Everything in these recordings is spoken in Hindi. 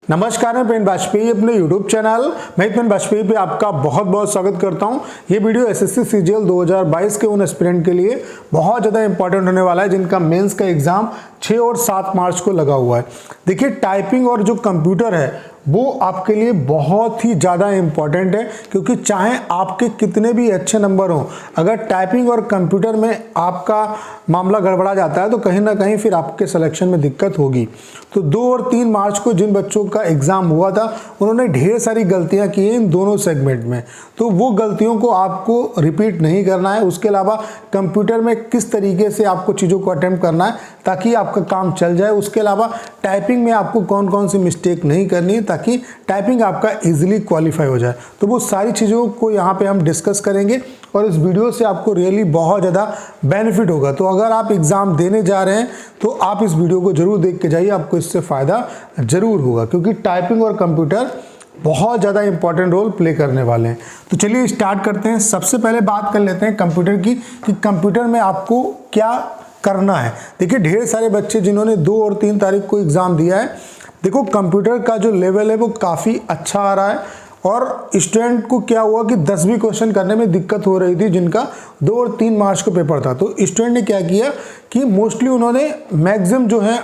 नमस्कार, मैं पेन वाजपेयी अपने YouTube चैनल मैं पेन वाजपेयी पे आपका बहुत बहुत स्वागत करता हूं। ये वीडियो एसएससी सीजीएल 2022 के उन एस्पिरेंट के लिए बहुत ज़्यादा इंपॉर्टेंट होने वाला है जिनका मेंस का एग्जाम 6 और 7 मार्च को लगा हुआ है। देखिए, टाइपिंग और जो कंप्यूटर है वो आपके लिए बहुत ही ज़्यादा इम्पॉर्टेंट है, क्योंकि चाहे आपके कितने भी अच्छे नंबर हों, अगर टाइपिंग और कंप्यूटर में आपका मामला गड़बड़ा जाता है तो कहीं ना कहीं फिर आपके सिलेक्शन में दिक्कत होगी। तो 2 और 3 मार्च को जिन बच्चों का एग्ज़ाम हुआ था उन्होंने ढेर सारी गलतियां की हैं इन दोनों सेगमेंट में, तो वो गलतियों को आपको रिपीट नहीं करना है। उसके अलावा कंप्यूटर में किस तरीके से आपको चीज़ों को अटेम्प्ट करना है ताकि आपका काम चल जाए। उसके अलावा टाइपिंग में आपको कौन कौन सी मिस्टेक नहीं करनी है ताकि टाइपिंग आपका इजीली क्वालिफाई हो जाए। तो वो सारी चीज़ों को यहाँ पे हम डिस्कस करेंगे और इस वीडियो से आपको रियली बहुत ज़्यादा बेनिफिट होगा। तो अगर आप एग्ज़ाम देने जा रहे हैं तो आप इस वीडियो को ज़रूर देख के जाइए, आपको इससे फ़ायदा ज़रूर होगा, क्योंकि टाइपिंग और कंप्यूटर बहुत ज़्यादा इंपॉर्टेंट रोल प्ले करने वाले हैं। तो चलिए स्टार्ट करते हैं। सबसे पहले बात कर लेते हैं कंप्यूटर की कि कंप्यूटर में आपको क्या करना है। देखिए, ढेर सारे बच्चे जिन्होंने 2 और 3 तारीख को एग्ज़ाम दिया है, देखो कंप्यूटर का जो लेवल है वो काफ़ी अच्छा आ रहा है और स्टूडेंट को क्या हुआ कि 10 क्वेश्चन करने में दिक्कत हो रही थी जिनका 2 और 3 मार्च को पेपर था। तो स्टूडेंट ने क्या किया कि मोस्टली उन्होंने मैक्सिमम जो है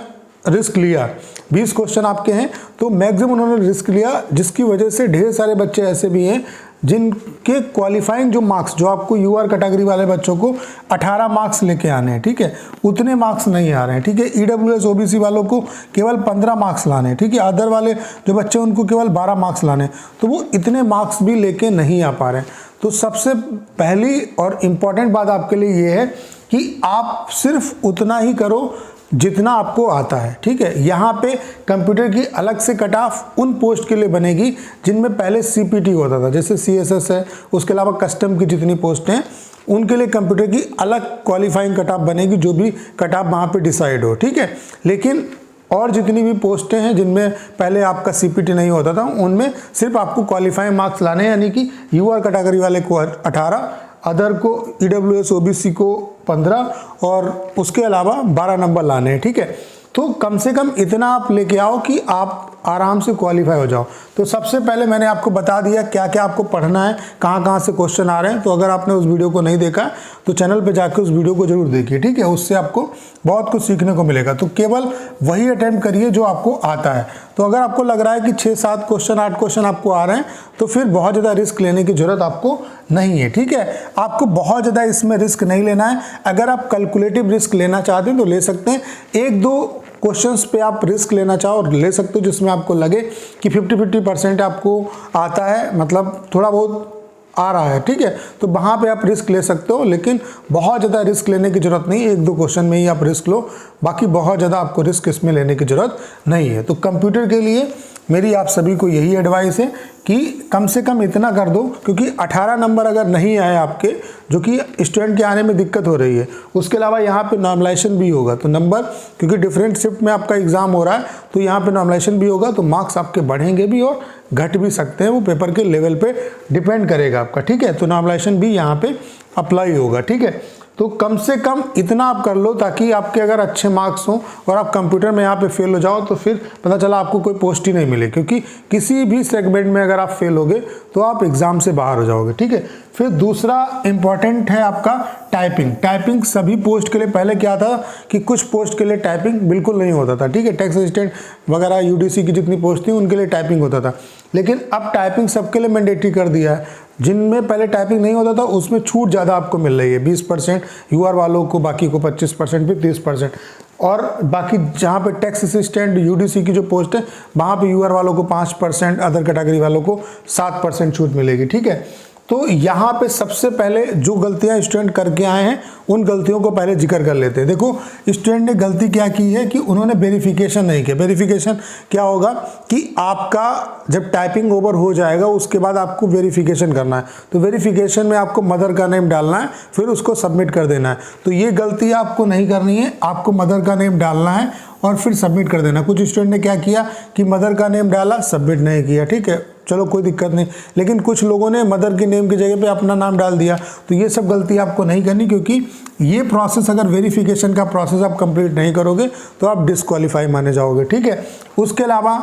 रिस्क लिया। 20 क्वेश्चन आपके हैं तो मैक्सिमम उन्होंने रिस्क लिया, जिसकी वजह से ढेर सारे बच्चे ऐसे भी हैं जिनके क्वालिफाइंग जो मार्क्स, जो आपको यूआर कैटेगरी वाले बच्चों को 18 मार्क्स लेके आने हैं, ठीक है, उतने मार्क्स नहीं आ रहे हैं। ठीक है, ईडब्ल्यूएस ओबीसी वालों को केवल 15 मार्क्स लाने हैं। ठीक है, अदर वाले जो बच्चे उनको केवल 12 मार्क्स लाने हैं, तो वो इतने मार्क्स भी लेके नहीं आ पा रहे हैं। तो सबसे पहली और इम्पॉर्टेंट बात आपके लिए ये है कि आप सिर्फ उतना ही करो जितना आपको आता है। ठीक है, यहाँ पे कंप्यूटर की अलग से कट ऑफ उन पोस्ट के लिए बनेगी जिनमें पहले सीपीटी होता था, जैसे सीएसएस है, उसके अलावा कस्टम की जितनी पोस्ट हैं उनके लिए कंप्यूटर की अलग क्वालिफाइंग कट ऑफ बनेगी, जो भी कट ऑफ वहाँ पे डिसाइड हो। ठीक है, लेकिन और जितनी भी पोस्टें हैं जिनमें पहले आपका सीपीटी नहीं होता था उनमें सिर्फ आपको क्वालिफाइंग मार्क्स लाने हैं, यानी कि यूआर कैटेगरी वाले को 18, अदर को ईडब्ल्यूएस ओबीसी को 15 और उसके अलावा 12 नंबर लाने हैं। ठीक है, तो कम से कम इतना आप लेके आओ कि आप आराम से क्वालिफाई हो जाओ। तो सबसे पहले मैंने आपको बता दिया क्या क्या आपको पढ़ना है, कहाँ कहाँ से क्वेश्चन आ रहे हैं। तो अगर आपने उस वीडियो को नहीं देखा तो चैनल पे जाकर उस वीडियो को जरूर देखिए। ठीक है, उससे आपको बहुत कुछ सीखने को मिलेगा। तो केवल वही अटेम्प्ट करिए जो आपको आता है। तो अगर आपको लग रहा है कि 6, 7 क्वेश्चन, 8 क्वेश्चन आपको आ रहे हैं तो फिर बहुत ज़्यादा रिस्क लेने की जरूरत आपको नहीं है। ठीक है, आपको बहुत ज़्यादा इसमें रिस्क नहीं लेना है। अगर आप कैलकुलेटिव रिस्क लेना चाहते हैं तो ले सकते हैं। 1-2 क्वेश्चंस पे आप रिस्क लेना चाहो और ले सकते हो जिसमें आपको लगे कि 50-50% आपको आता है, मतलब थोड़ा बहुत आ रहा है। ठीक है, तो वहाँ पे आप रिस्क ले सकते हो, लेकिन बहुत ज़्यादा रिस्क लेने की ज़रूरत नहीं है। 1-2 क्वेश्चन में ही आप रिस्क लो, बाकी बहुत ज़्यादा आपको रिस्क इसमें लेने की ज़रूरत नहीं है। तो कंप्यूटर के लिए मेरी आप सभी को यही एडवाइस है कि कम से कम इतना कर दो, क्योंकि 18 नंबर अगर नहीं आए आपके, जो कि स्टूडेंट के आने में दिक्कत हो रही है, उसके अलावा यहाँ पे नॉर्मलाइजेशन भी होगा। तो नंबर, क्योंकि डिफरेंट शिफ्ट में आपका एग्जाम हो रहा है तो यहाँ पे नॉर्मलाइजेशन भी होगा, तो मार्क्स आपके बढ़ेंगे भी और घट भी सकते हैं। वो पेपर के लेवल पे डिपेंड करेगा आपका। ठीक है, तो नॉर्मलाइजेशन भी यहाँ पे अप्लाई होगा। ठीक है, तो कम से कम इतना आप कर लो ताकि आपके अगर अच्छे मार्क्स हों और आप कंप्यूटर में यहाँ पे फेल हो जाओ तो फिर पता चला आपको कोई पोस्ट ही नहीं मिले, क्योंकि किसी भी सेगमेंट में अगर आप फेल होगे तो आप एग्ज़ाम से बाहर हो जाओगे। ठीक है, फिर दूसरा इम्पॉर्टेंट है आपका टाइपिंग। टाइपिंग सभी पोस्ट के लिए पहले क्या था कि कुछ पोस्ट के लिए टाइपिंग बिल्कुल नहीं होता था। ठीक है, टैक्स असिस्टेंट वगैरह यूडीसी की जितनी पोस्ट थी उनके लिए टाइपिंग होता था, लेकिन अब टाइपिंग सबके लिए मैंडेटरी कर दिया है। जिनमें पहले टाइपिंग नहीं होता था उसमें छूट ज़्यादा आपको मिल रही है, 20% यूआर वालों को, बाकी को 25%, फिर 30%। और बाकी जहाँ पे टैक्स असिस्टेंट यूडीसी की जो पोस्ट है वहाँ पे यूआर वालों को 5%, अदर कैटेगरी वालों को 7% छूट मिलेगी। ठीक है, तो यहाँ पे सबसे पहले जो गलतियाँ स्टूडेंट करके आए हैं उन गलतियों को पहले जिक्र कर लेते हैं। देखो, स्टूडेंट ने गलती क्या की है कि उन्होंने वेरिफिकेशन नहीं किया। वेरिफिकेशन क्या होगा कि आपका जब टाइपिंग ओवर हो जाएगा उसके बाद आपको वेरिफिकेशन करना है। तो वेरिफिकेशन में आपको मदर का नेम डालना है, फिर उसको सबमिट कर देना है। तो ये गलती आपको नहीं करनी है, आपको मदर का नेम डालना है और फिर सबमिट कर देना। कुछ स्टूडेंट ने क्या किया कि मदर का नेम डाला, सबमिट नहीं किया। ठीक है, चलो कोई दिक्कत नहीं, लेकिन कुछ लोगों ने मदर के नेम की जगह पे अपना नाम डाल दिया। तो ये सब गलती आपको नहीं करनी, क्योंकि ये प्रोसेस, अगर वेरिफिकेशन का प्रोसेस आप कंप्लीट नहीं करोगे तो आप डिस्क्वालीफाई माने जाओगे। ठीक है, उसके अलावा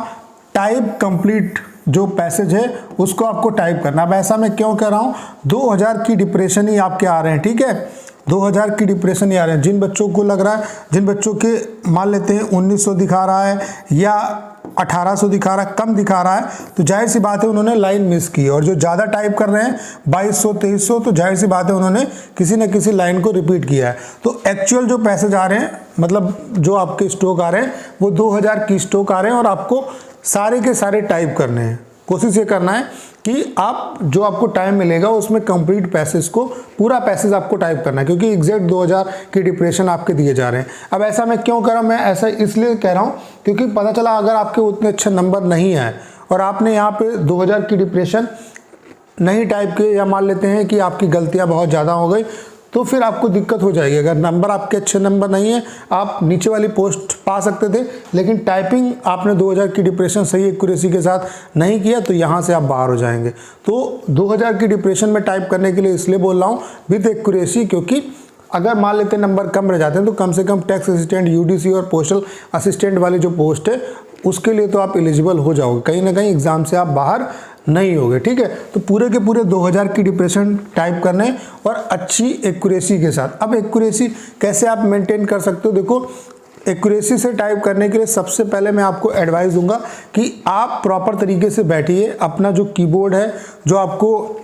टाइप कंप्लीट जो पैसेज है उसको आपको टाइप करना। अब ऐसा मैं क्यों कह रहा हूँ, 2000 की डिप्रेशन ही आपके आ रहे हैं, ठीक है, 2000 की डिप्रेशन ही आ रहे हैं। जिन बच्चों को लग रहा है, जिन बच्चों के मान लेते हैं 1900 दिखा रहा है या 1800 दिखा रहा है, कम दिखा रहा है, तो जाहिर सी बात है उन्होंने लाइन मिस की। और जो ज़्यादा टाइप कर रहे हैं 2200 2300, तो जाहिर सी बात है उन्होंने किसी न किसी लाइन को रिपीट किया है। तो एक्चुअल जो पैसेज आ रहे हैं, मतलब जो आपके स्ट्रोक आ रहे हैं वो 2000 की स्ट्रोक आ रहे हैं और आपको सारे के सारे टाइप करने हैं। कोशिश ये करना है कि आप जो आपको टाइम मिलेगा उसमें कंप्लीट पैसेज को, पूरा पैसेज आपको टाइप करना है, क्योंकि एग्जैक्ट 2000 की डिप्रेशन आपके दिए जा रहे हैं। अब ऐसा मैं क्यों कर रहा हूँ, मैं ऐसा इसलिए कह रहा हूँ क्योंकि पता चला अगर आपके उतने अच्छे नंबर नहीं आए और आपने यहाँ पे 2000 की डिप्रेशन नहीं टाइप किए, या मान लेते हैं कि आपकी गलतियाँ बहुत ज़्यादा हो गई, तो फिर आपको दिक्कत हो जाएगी। अगर नंबर आपके अच्छे नंबर नहीं है, आप नीचे वाली पोस्ट पा सकते थे, लेकिन टाइपिंग आपने 2000 की डिप्रेशन सही एक्यूरेसी के साथ नहीं किया, तो यहाँ से आप बाहर हो जाएंगे। तो 2000 की डिप्रेशन में टाइप करने के लिए इसलिए बोल रहा हूँ विद एक्यूरेसी, क्योंकि अगर मान लेते हैं नंबर कम रह जाते हैं तो कम से कम टैक्स असिस्टेंट, यूडीसी और पोस्टल असिस्टेंट वाली जो पोस्ट है उसके लिए तो आप एलिजिबल हो जाओगे, कहीं ना कहीं एग्जाम से आप बाहर नहीं होगे, ठीक है। तो पूरे के पूरे 2000 की डिप्रेशन टाइप करने और अच्छी एक्यूरेसी के साथ। अब एक्यूरेसी कैसे आप मेंटेन कर सकते हो, देखो एक्यूरेसी से टाइप करने के लिए सबसे पहले मैं आपको एडवाइस दूंगा कि आप प्रॉपर तरीके से बैठिए। अपना जो कीबोर्ड है, जो आपको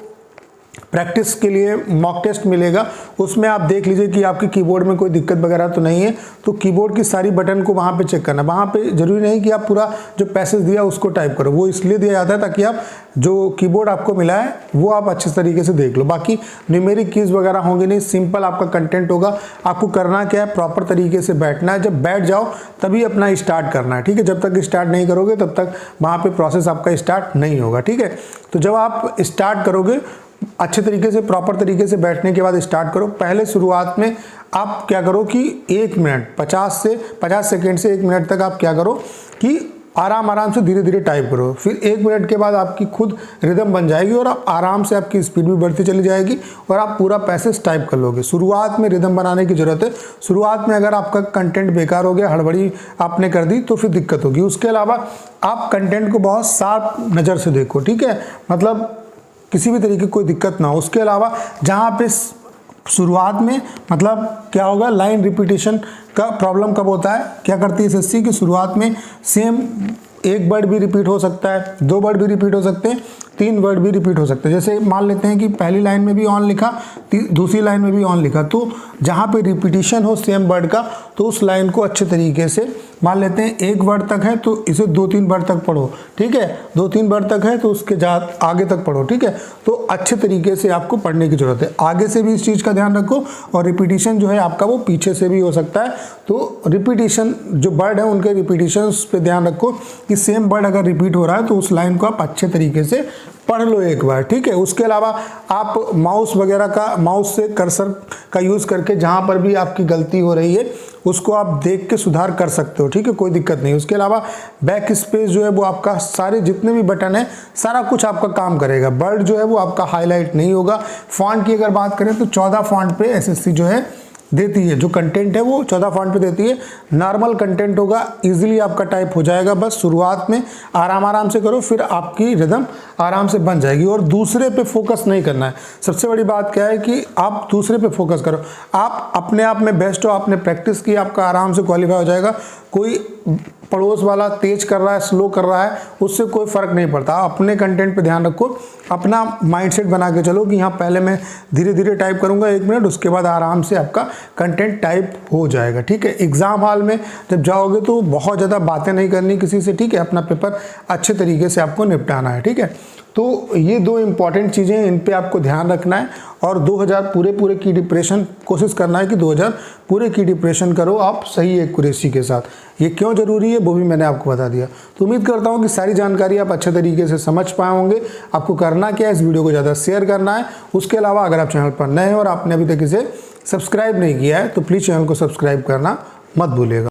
प्रैक्टिस के लिए मॉक टेस्ट मिलेगा, उसमें आप देख लीजिए कि आपके कीबोर्ड में कोई दिक्कत वगैरह तो नहीं है। तो कीबोर्ड की सारी बटन को वहाँ पे चेक करना। वहाँ पे जरूरी नहीं कि आप पूरा जो पैसेज दिया उसको टाइप करो, वो इसलिए दिया जाता है ताकि आप जो कीबोर्ड आपको मिला है वो आप अच्छे तरीके से देख लो। बाकी न्यूमेरिक कीज वगैरह होंगे नहीं, सिंपल आपका कंटेंट होगा। आपको करना क्या है, प्रॉपर तरीके से बैठना है। जब बैठ जाओ तभी अपना स्टार्ट करना है, ठीक है। जब तक स्टार्ट नहीं करोगे तब तक वहाँ पे प्रोसेस आपका स्टार्ट नहीं होगा, ठीक है। तो जब आप स्टार्ट करोगे अच्छे तरीके से, प्रॉपर तरीके से बैठने के बाद स्टार्ट करो। पहले शुरुआत में आप क्या करो कि 1 मिनट 50 सेकेंड से 1 मिनट तक आप क्या करो कि आराम से धीरे धीरे टाइप करो। फिर 1 मिनट के बाद आपकी खुद रिदम बन जाएगी और आप आराम से, आपकी स्पीड भी बढ़ती चली जाएगी और आप पूरा पैसेज टाइप कर लोगे। शुरुआत में रिदम बनाने की जरूरत है। शुरुआत में अगर आपका कंटेंट बेकार हो गया, हड़बड़ी आपने कर दी, तो फिर दिक्कत होगी। उसके अलावा आप कंटेंट को बहुत साफ नज़र से देखो, ठीक है, मतलब किसी भी तरीके की कोई दिक्कत ना हो। उसके अलावा जहाँ पे शुरुआत में मतलब क्या होगा, लाइन रिपीटेशन का प्रॉब्लम कब होता है, क्या करती है एसएससी की, शुरुआत में सेम एक वर्ड भी रिपीट हो सकता है, 2 वर्ड भी रिपीट हो सकते हैं, 3 वर्ड भी रिपीट हो सकते हैं। जैसे मान लेते हैं कि पहली लाइन में भी ऑन लिखा, दूसरी लाइन में भी ऑन लिखा, तो जहाँ पे रिपीटिशन हो सेम वर्ड का, तो उस लाइन को अच्छे तरीके से, मान लेते हैं 1 वर्ड तक है तो इसे 2-3 वर्ड तक पढ़ो, ठीक है, 2-3 वर्ड तक है तो उसके आगे तक पढ़ो, ठीक है। तो अच्छे तरीके से आपको पढ़ने की जरूरत है। आगे से भी इस चीज़ का ध्यान रखो और रिपीटिशन जो है आपका वो पीछे से भी हो सकता है। तो रिपीटिशन जो वर्ड है उनके रिपीटिशन पे ध्यान रखो कि सेम वर्ड अगर रिपीट हो रहा है तो उस लाइन को आप अच्छे तरीके से पढ़ लो एक बार, ठीक है। उसके अलावा आप माउस वगैरह का, माउस से कर्सर का यूज़ करके जहाँ पर भी आपकी गलती हो रही है उसको आप देख के सुधार कर सकते हो, ठीक है, कोई दिक्कत नहीं। उसके अलावा बैक स्पेस जो है वो आपका, सारे जितने भी बटन है सारा कुछ आपका काम करेगा। वर्ड जो है वो आपका हाईलाइट नहीं होगा। फॉन्ट की अगर बात करें तो 14 फॉन्ट पे एसएससी जो है देती है, जो कंटेंट है वो 14 फॉन्ट पे देती है। नॉर्मल कंटेंट होगा, इजीली आपका टाइप हो जाएगा। बस शुरुआत में आराम से करो, फिर आपकी रिदम आराम से बन जाएगी। और दूसरे पे फोकस नहीं करना है। सबसे बड़ी बात क्या है कि आप दूसरे पे फोकस करो। आप अपने आप में बेस्ट हो, आपने प्रैक्टिस की, आपका आराम से क्वालिफाई हो जाएगा। कोई पड़ोस वाला तेज कर रहा है, स्लो कर रहा है, उससे कोई फर्क नहीं पड़ता। अपने कंटेंट पे ध्यान रखो, अपना माइंडसेट बना के चलो कि यहाँ पहले मैं धीरे धीरे टाइप करूँगा 1 मिनट, उसके बाद आराम से आपका कंटेंट टाइप हो जाएगा, ठीक है। एग्जाम हॉल में जब जाओगे तो बहुत ज़्यादा बातें नहीं करनी किसी से, ठीक है। अपना पेपर अच्छे तरीके से आपको निपटाना है, ठीक है। तो ये 2 इंपॉर्टेंट चीज़ें हैं, इन पे आपको ध्यान रखना है। और 2000 पूरे की डिप्रेशन कोशिश करना है कि 2000 पूरे की डिप्रेशन करो आप सही एक्यूरेसी के साथ। ये क्यों ज़रूरी है वो भी मैंने आपको बता दिया। तो उम्मीद करता हूँ कि सारी जानकारी आप अच्छे तरीके से समझ पाए होंगे। आपको करना क्या है, इस वीडियो को ज़्यादा शेयर करना है। उसके अलावा अगर आप चैनल पर नए हैं और आपने अभी तक इसे सब्सक्राइब नहीं किया है तो प्लीज़ चैनल को सब्सक्राइब करना मत भूलिएगा।